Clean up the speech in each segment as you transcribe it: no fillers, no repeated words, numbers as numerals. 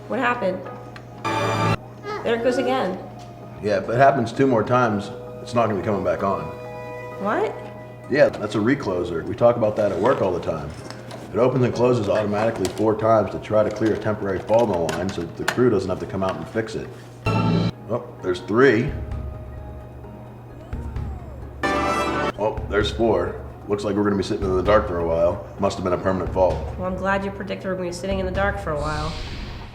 What happened? There it goes again. Yeah, if it happens 2 more times, it's not going to be coming back on. What? Yeah, that's a recloser. We talk about that at work all the time. It opens and closes automatically 4 times to try to clear a temporary fault in the line so that the crew doesn't have to come out and fix it. Oh, there's 3. Oh, there's 4. Looks like we're going to be sitting in the dark for a while. Must have been a permanent fault. Well, I'm glad you predicted we're going to be sitting in the dark for a while.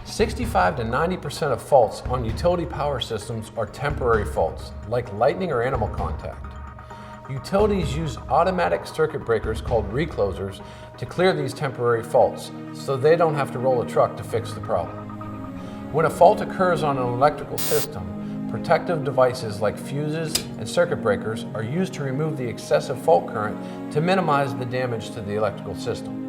65 to 90% of faults on utility power systems are temporary faults, like lightning or animal contact. Utilities use automatic circuit breakers called reclosers to clear these temporary faults, so they don't have to roll a truck to fix the problem. When a fault occurs on an electrical system, protective devices like fuses and circuit breakers are used to remove the excessive fault current to minimize the damage to the electrical system.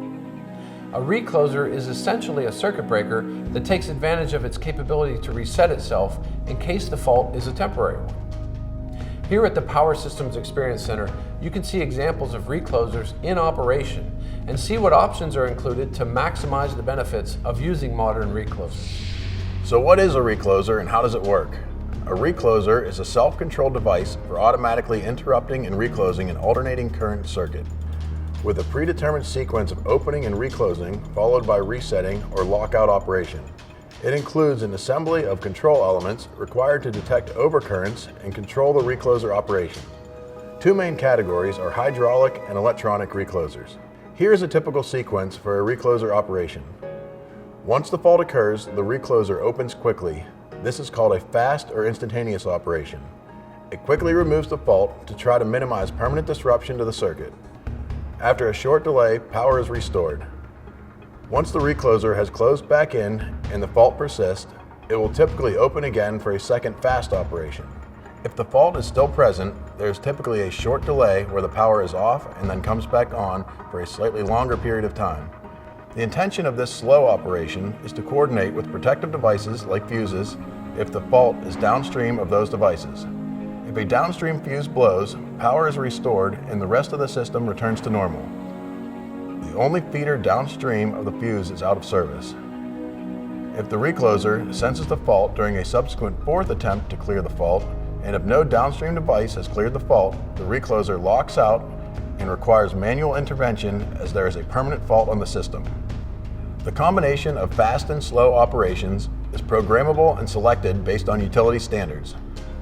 A recloser is essentially a circuit breaker that takes advantage of its capability to reset itself in case the fault is a temporary one. Here at the Power Systems Experience Center, you can see examples of reclosers in operation and see what options are included to maximize the benefits of using modern reclosers. So what is a recloser and how does it work? A recloser is a self-controlled device for automatically interrupting and reclosing an alternating current circuit, with a predetermined sequence of opening and reclosing followed by resetting or lockout operation. It includes an assembly of control elements required to detect overcurrents and control the recloser operation. 2 main categories are hydraulic and electronic reclosers. Here is a typical sequence for a recloser operation. Once the fault occurs, the recloser opens quickly. This is called a fast or instantaneous operation. It quickly removes the fault to try to minimize permanent disruption to the circuit. After a short delay, power is restored. Once the recloser has closed back in and the fault persists, it will typically open again for a second fast operation. If the fault is still present, there is typically a short delay where the power is off and then comes back on for a slightly longer period of time. The intention of this slow operation is to coordinate with protective devices like fuses if the fault is downstream of those devices. If a downstream fuse blows, power is restored and the rest of the system returns to normal. The only feeder downstream of the fuse is out of service. If the recloser senses the fault during a subsequent 4th attempt to clear the fault, and if no downstream device has cleared the fault, the recloser locks out and requires manual intervention as there is a permanent fault on the system. The combination of fast and slow operations is programmable and selected based on utility standards.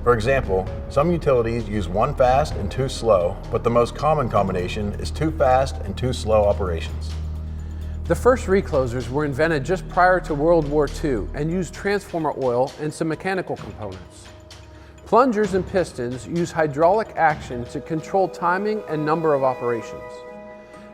For example, some utilities use 1 fast and 2 slow, but the most common combination is 2 fast and 2 slow operations. The first reclosers were invented just prior to World War II and used transformer oil and some mechanical components. Plungers and pistons use hydraulic action to control timing and number of operations.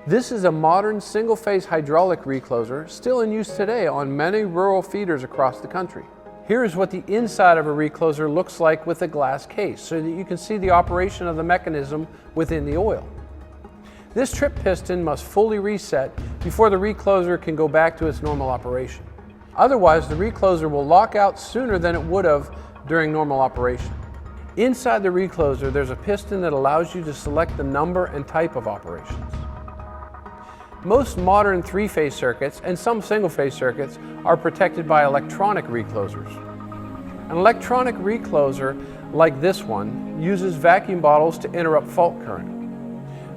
This is a modern single-phase hydraulic recloser still in use today on many rural feeders across the country. Here is what the inside of a recloser looks like with a glass case so that you can see the operation of the mechanism within the oil. This trip piston must fully reset before the recloser can go back to its normal operation. Otherwise, the recloser will lock out sooner than it would have during normal operation. Inside the recloser, there's a piston that allows you to select the number and type of operations. Most modern 3-phase circuits and some single-phase circuits are protected by electronic reclosers. An electronic recloser, like this one, uses vacuum bottles to interrupt fault current.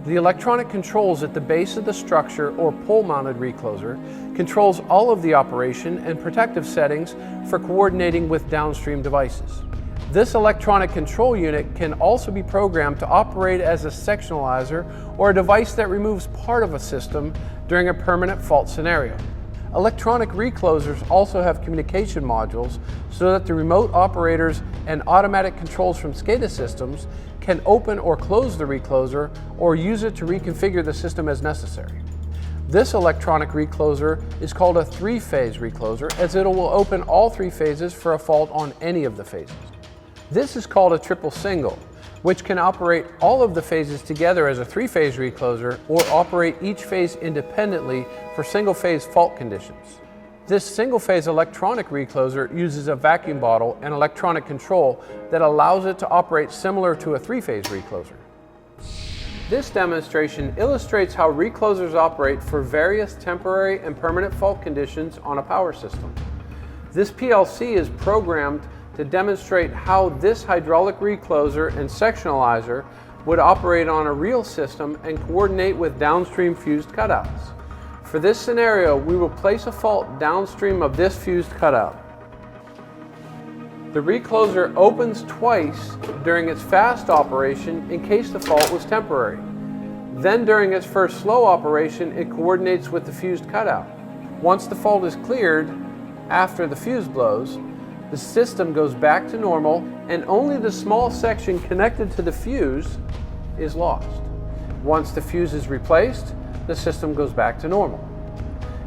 The electronic controls at the base of the structure or pole-mounted recloser controls all of the operation and protective settings for coordinating with downstream devices. This electronic control unit can also be programmed to operate as a sectionalizer or a device that removes part of a system during a permanent fault scenario. Electronic reclosers also have communication modules so that the remote operators and automatic controls from SCADA systems can open or close the recloser or use it to reconfigure the system as necessary. This electronic recloser is called a 3-phase recloser as it will open all 3 phases for a fault on any of the phases. This is called a triple single, which can operate all of the phases together as a three-phase recloser or operate each phase independently for single-phase fault conditions. This single-phase electronic recloser uses a vacuum bottle and electronic control that allows it to operate similar to a three-phase recloser. This demonstration illustrates how reclosers operate for various temporary and permanent fault conditions on a power system. This PLC is programmed to demonstrate how this hydraulic recloser and sectionalizer would operate on a real system and coordinate with downstream fused cutouts. For this scenario, we will place a fault downstream of this fused cutout. The recloser opens twice during its fast operation in case the fault was temporary. Then during its first slow operation, it coordinates with the fused cutout. Once the fault is cleared, after the fuse blows, the system goes back to normal and only the small section connected to the fuse is lost. Once the fuse is replaced, the system goes back to normal.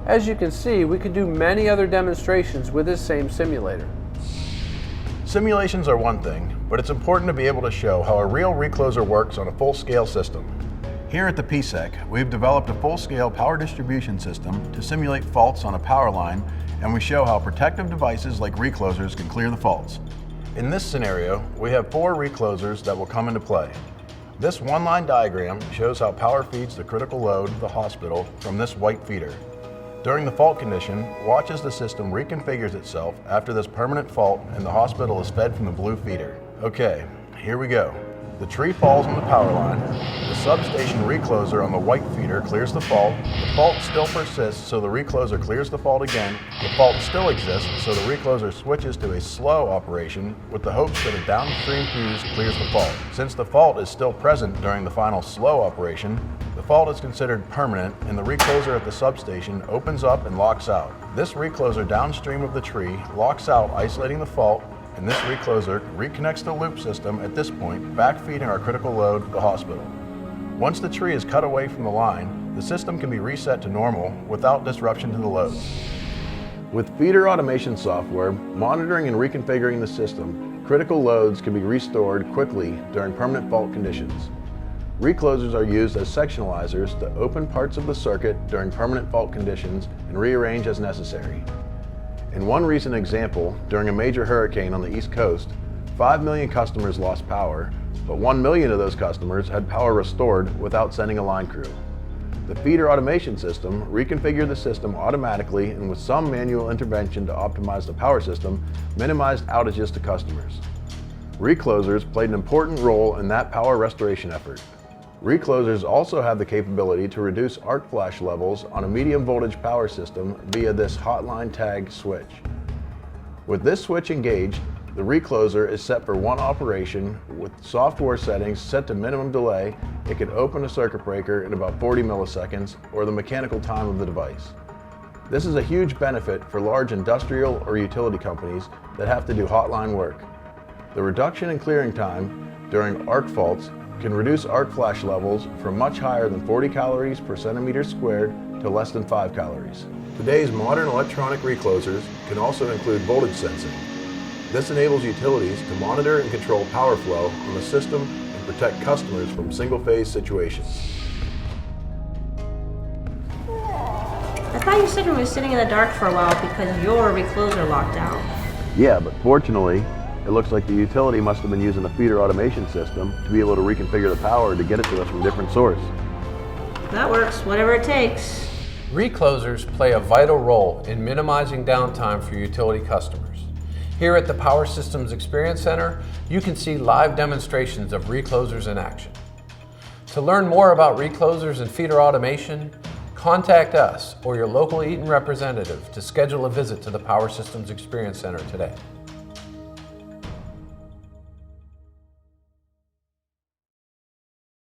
As you can see, we could do many other demonstrations with this same simulator. Simulations are one thing, but it's important to be able to show how a real recloser works on a full-scale system. Here at the PSEC, we've developed a full-scale power distribution system to simulate faults on a power line, and we show how protective devices like reclosers can clear the faults. In this scenario, we have 4 reclosers that will come into play. This one-line diagram shows how power feeds the critical load of the hospital from this white feeder. During the fault condition, watch as the system reconfigures itself after this permanent fault and the hospital is fed from the blue feeder. Okay, here we go. The tree falls on the power line, the substation recloser on the white feeder clears the fault still persists, so the recloser clears the fault again, the fault still exists, so the recloser switches to a slow operation with the hopes that a downstream fuse clears the fault. Since the fault is still present during the final slow operation, the fault is considered permanent and the recloser at the substation opens up and locks out. This recloser downstream of the tree locks out, isolating the fault, and this recloser reconnects the loop system at this point, backfeeding our critical load, the hospital. Once the tree is cut away from the line, the system can be reset to normal without disruption to the loads. With feeder automation software, monitoring and reconfiguring the system, critical loads can be restored quickly during permanent fault conditions. Reclosers are used as sectionalizers to open parts of the circuit during permanent fault conditions and rearrange as necessary. In one recent example, during a major hurricane on the East Coast, 5 million customers lost power, but 1 million of those customers had power restored without sending a line crew. The feeder automation system reconfigured the system automatically and with some manual intervention to optimize the power system, minimized outages to customers. Reclosers played an important role in that power restoration effort. Reclosers also have the capability to reduce arc flash levels on a medium voltage power system via this hotline tag switch. With this switch engaged, the recloser is set for one operation with software settings set to minimum delay. It can open a circuit breaker in about 40 milliseconds or the mechanical time of the device. This is a huge benefit for large industrial or utility companies that have to do hotline work. The reduction in clearing time during arc faults can reduce arc flash levels from much higher than 40 calories per centimeter squared to less than 5 calories. Today's modern electronic reclosers can also include voltage sensing. This enables utilities to monitor and control power flow on the system and protect customers from single-phase situations. I thought you said we were sitting in the dark for a while because your recloser locked out. Yeah, but fortunately, it looks like the utility must have been using the feeder automation system to be able to reconfigure the power to get it to us from a different source. That works, whatever it takes. Reclosers play a vital role in minimizing downtime for utility customers. Here at the Power Systems Experience Center, you can see live demonstrations of reclosers in action. To learn more about reclosers and feeder automation, contact us or your local Eaton representative to schedule a visit to the Power Systems Experience Center today.